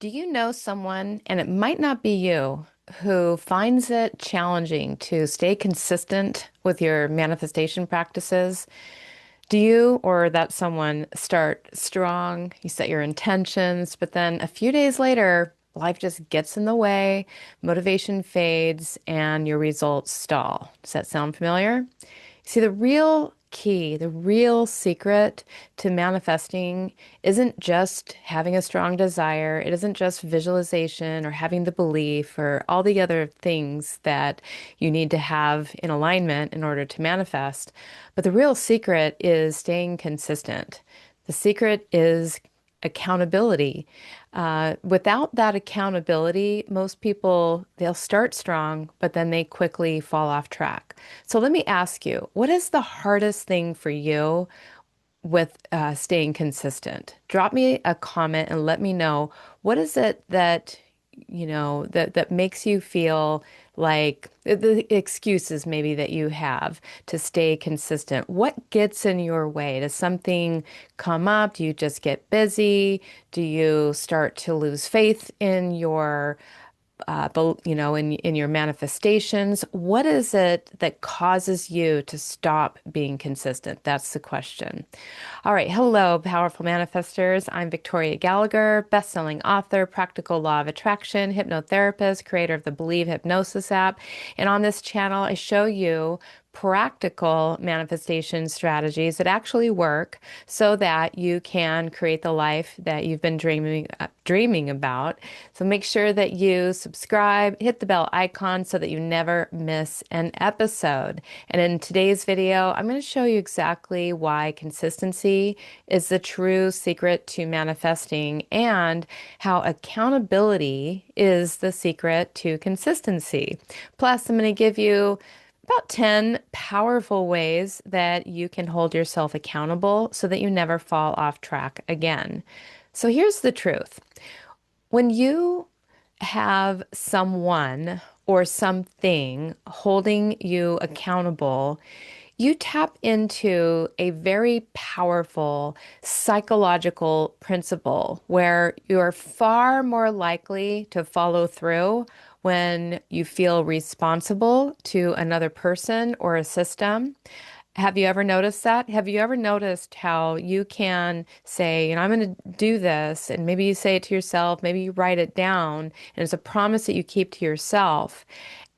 Do you know someone, and it might not be you, who finds it challenging to stay consistent with your manifestation practices? Do you or that someone start strong, you set your intentions, but then a few days later, life just gets in the way, motivation fades, and your results stall? Does that sound familiar? See, the real key, the real secret to manifesting isn't just having a strong desire. It isn't just visualization or having the belief or all the other things that you need to have in alignment in order to manifest. But the real secret is staying consistent. The secret is accountability. Without that accountability, most people, they'll start strong, but then they quickly fall off track. So let me ask you, what is the hardest thing for you with staying consistent? Drop me a comment and let me know what is it that that makes you feel like the excuses maybe that you have to stay consistent. What gets in your way? Does something come up? Do you just get busy? Do you start to lose faith in your in your manifestations? What is it that causes you to stop being consistent? That's the question. All right. Hello, powerful manifestors. I'm Victoria Gallagher, best-selling author, practical law of attraction, hypnotherapist, creator of the Believe Hypnosis app. And on this channel, I show you practical manifestation strategies that actually work so that you can create the life that you've been dreaming about. So make sure that you subscribe, hit the bell icon so that you never miss an episode. And in today's video, I'm going to show you exactly why consistency is the true secret to manifesting and how accountability is the secret to consistency. Plus, I'm going to give you about 10 powerful ways that you can hold yourself accountable so that you never fall off track again. So here's the truth. When you have someone or something holding you accountable, you tap into a very powerful psychological principle where you're far more likely to follow through when you feel responsible to another person or a system. Have you ever noticed that? Have you ever noticed how you can say, I'm going to do this, and maybe you say it to yourself, maybe you write it down, and it's a promise that you keep to yourself,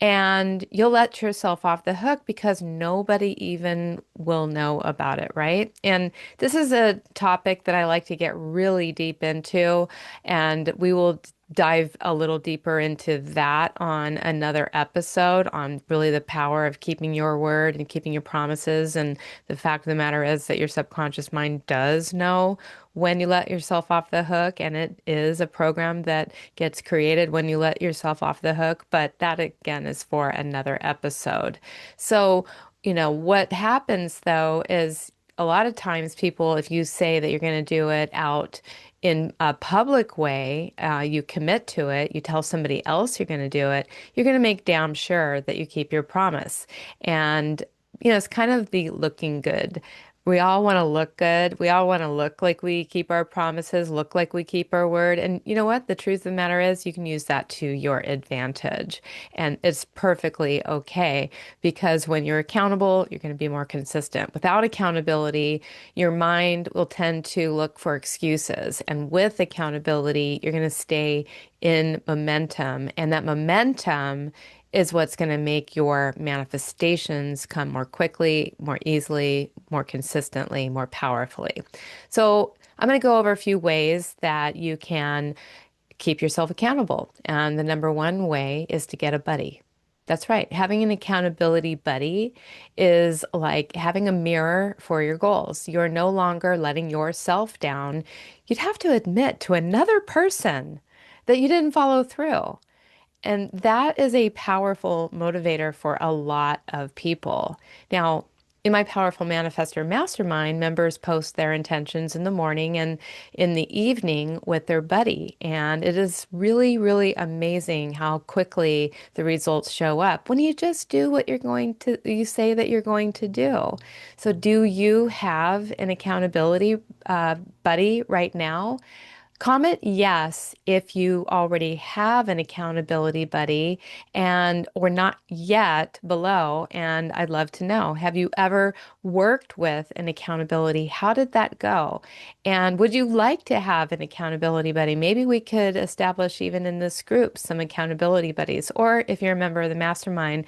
and you'll let yourself off the hook because nobody even will know about it, right? And this is a topic that I like to get really deep into, and we will dive a little deeper into that on another episode on really the power of keeping your word and keeping your promises. And the fact of the matter is that your subconscious mind does know when you let yourself off the hook, and it is a program that gets created when you let yourself off the hook. But that again is for another episode. So, what happens though is a lot of times people, if you say that you're going to do it out in a public way, you commit to it, you tell somebody else you're going to do it, you're going to make damn sure that you keep your promise. And, it's kind of the looking good. We all want to look good. We all want to look like we keep our promises, look like we keep our word. And you know what? The truth of the matter is you can use that to your advantage. And it's perfectly okay because when you're accountable, you're going to be more consistent. Without accountability, your mind will tend to look for excuses. And with accountability, you're going to stay in momentum. And that momentum is what's going to make your manifestations come more quickly, more easily, more consistently, more powerfully. So I'm going to go over a few ways that you can keep yourself accountable. And the number one way is to get a buddy. That's right. Having an accountability buddy is like having a mirror for your goals. You're no longer letting yourself down. You'd have to admit to another person that you didn't follow through. And that is a powerful motivator for a lot of people. Now, in my Powerful Manifestor Mastermind, members post their intentions in the morning and in the evening with their buddy. And it is really, really amazing how quickly the results show up when you just do what you say that you're going to do. So do you have an accountability buddy right now? Comment yes if you already have an accountability buddy and or not yet below. And I'd love to know, have you ever worked with an accountability? How did that go? And would you like to have an accountability buddy? Maybe we could establish even in this group some accountability buddies. Or if you're a member of the mastermind,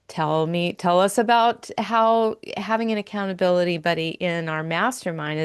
tell us about how having an accountability buddy in our mastermind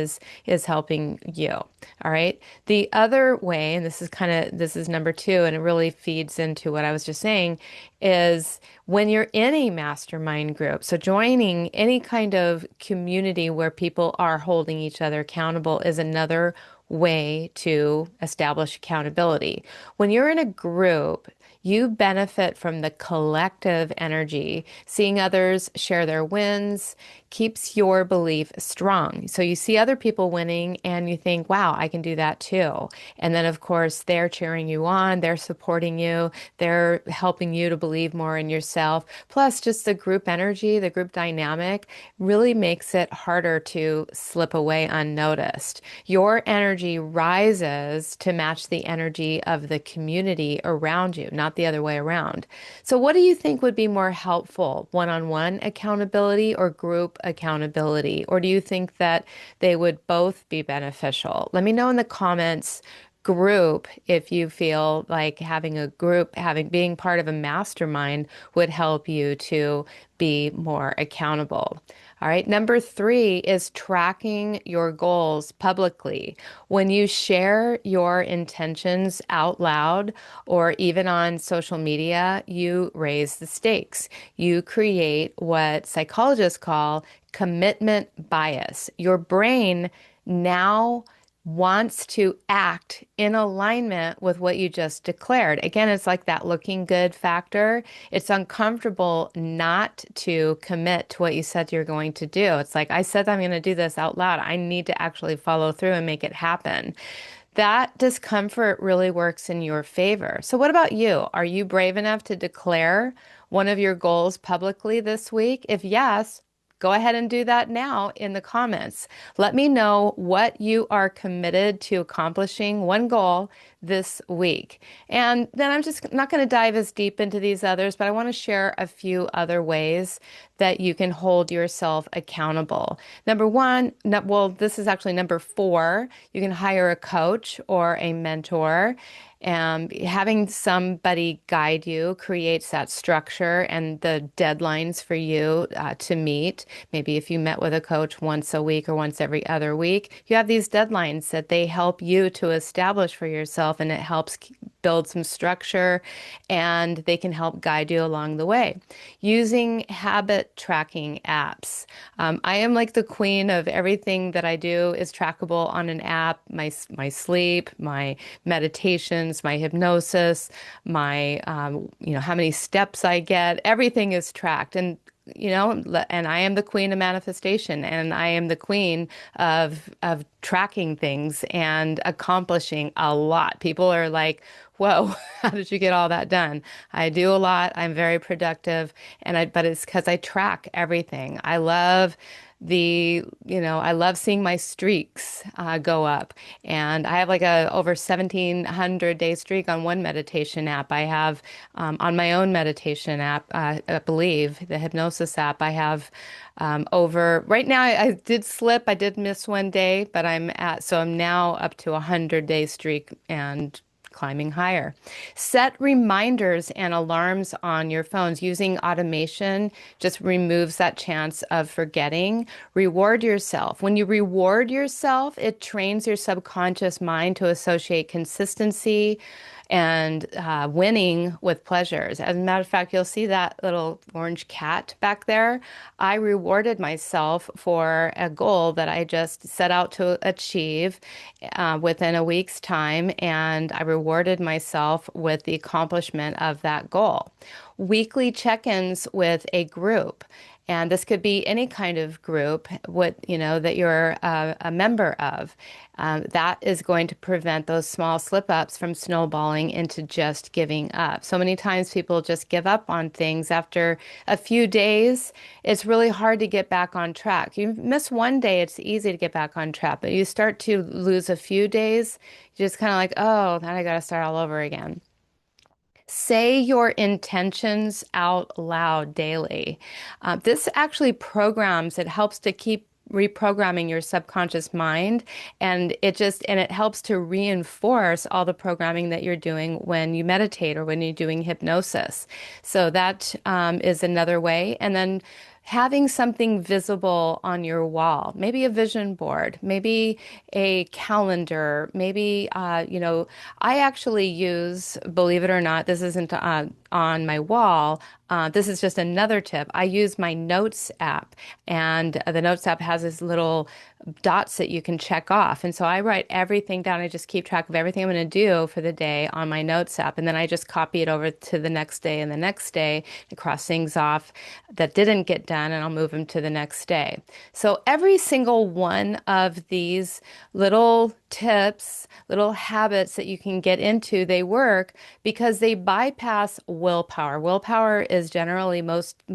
is helping you. All right. The other way, and this is number two, and it really feeds into what I was just saying, is when you're in a mastermind group. So joining any kind of community where people are holding each other accountable is another way to establish accountability. When you're in a group, you benefit from the collective energy. Seeing others share their wins keeps your belief strong. So you see other people winning and you think, wow, I can do that too. And then, of course, they're cheering you on, they're supporting you, they're helping you to believe more in yourself. Plus, just the group energy, the group dynamic really makes it harder to slip away unnoticed. Your energy rises to match the energy of the community around you, not the other way around. So, what do you think would be more helpful, one-on-one accountability or group accountability? Or do you think that they would both be beneficial? Let me know in the comments. Group, if you feel like having a group, having being part of a mastermind would help you to be more accountable. All right. Number three is tracking your goals publicly. When you share your intentions out loud or even on social media, you raise the stakes. You create what psychologists call commitment bias. Your brain now wants to act in alignment with what you just declared. Again, it's like that looking good factor. It's uncomfortable not to commit to what you said you're going to do. It's like, I said I'm going to do this out loud. I need to actually follow through and make it happen. That discomfort really works in your favor. So, what about you? Are you brave enough to declare one of your goals publicly this week? If yes, go ahead and do that now in the comments. Let me know what you are committed to accomplishing, one goal this week. And then I'm just not going to dive as deep into these others, but I want to share a few other ways that you can hold yourself accountable. Number one, well, this is actually number four. You can hire a coach or a mentor. Having somebody guide you creates that structure and the deadlines for you to meet. Maybe if you met with a coach once a week or once every other week, you have these deadlines that they help you to establish for yourself, and it helps build some structure, and they can help guide you along the way. Using habit tracking apps. I am like the queen of everything that I do is trackable on an app. My sleep, my meditations, my hypnosis, my how many steps I get. Everything is tracked, and and I am the queen of manifestation, and I am the queen of tracking things and accomplishing a lot. People are like, whoa, how did you get all that done? I do a lot. I'm very productive, but it's because I track everything. I love seeing my streaks go up. And I have like a over 1,700 day streak on one meditation app. I have on my own meditation app, I believe, the hypnosis app, I have right now, I did slip. I did miss one day, but I'm now up to a 100-day streak and climbing higher. Set reminders and alarms on your phones. Using automation just removes that chance of forgetting. Reward yourself. When you reward yourself, it trains your subconscious mind to associate consistency and winning with pleasures. As a matter of fact, you'll see that little orange cat back there. I rewarded myself for a goal that I just set out to achieve within a week's time, and I rewarded myself with the accomplishment of that goal. Weekly check-ins with a group. And this could be any kind of group, what, that you're a member of. That is going to prevent those small slip ups from snowballing into just giving up. So many times people just give up on things after a few days. It's really hard to get back on track. You miss one day, it's easy to get back on track, but you start to lose a few days, you're just kind of like, oh, then I got to start all over again. Say your intentions out loud daily. This actually programs, it helps to keep reprogramming your subconscious mind, and it helps to reinforce all the programming that you're doing when you meditate or when you're doing hypnosis. So that is another way. And then having something visible on your wall, maybe a vision board, maybe a calendar, maybe, I actually use, believe it or not, this isn't on my wall. This is just another tip. I use my Notes app, and the Notes app has this little dots that you can check off. And so I write everything down. I just keep track of everything I'm going to do for the day on my Notes app. And then I just copy it over to the next day and the next day and cross things off that didn't get done, and I'll move them to the next day. So every single one of these little tips, little habits that you can get into, they work because they bypass willpower. Willpower is generally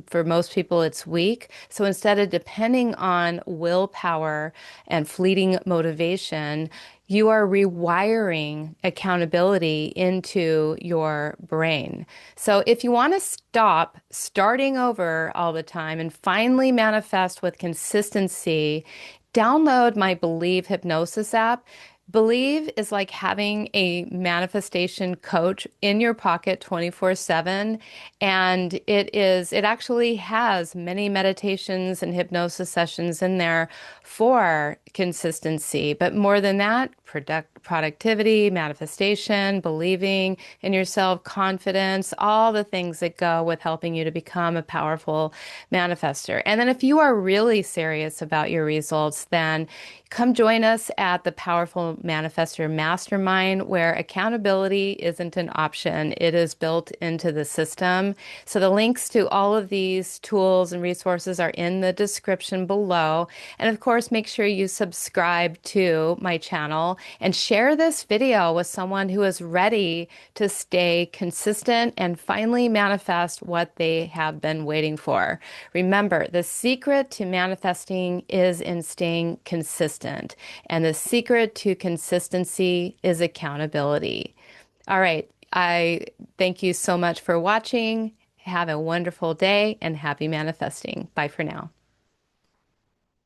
for most people, it's weak. So instead of depending on willpower and fleeting motivation, you are rewiring accountability into your brain. So if you want to stop starting over all the time and finally manifest with consistency, download my Believe Hypnosis app. Believe is like having a manifestation coach in your pocket 24/7. And it actually has many meditations and hypnosis sessions in there for consistency. But more than that, productivity, manifestation, believing in yourself, confidence, all the things that go with helping you to become a powerful manifester. And then if you are really serious about your results, then come join us at the Powerful Manifestor Mastermind, where accountability isn't an option. It is built into the system. So the links to all of these tools and resources are in the description below. And of course, make sure you subscribe to my channel and share this video with someone who is ready to stay consistent and finally manifest what they have been waiting for. Remember, the secret to manifesting is in staying consistent, and the secret to consistency is accountability. All right. I thank you so much for watching. Have a wonderful day and happy manifesting. Bye for now.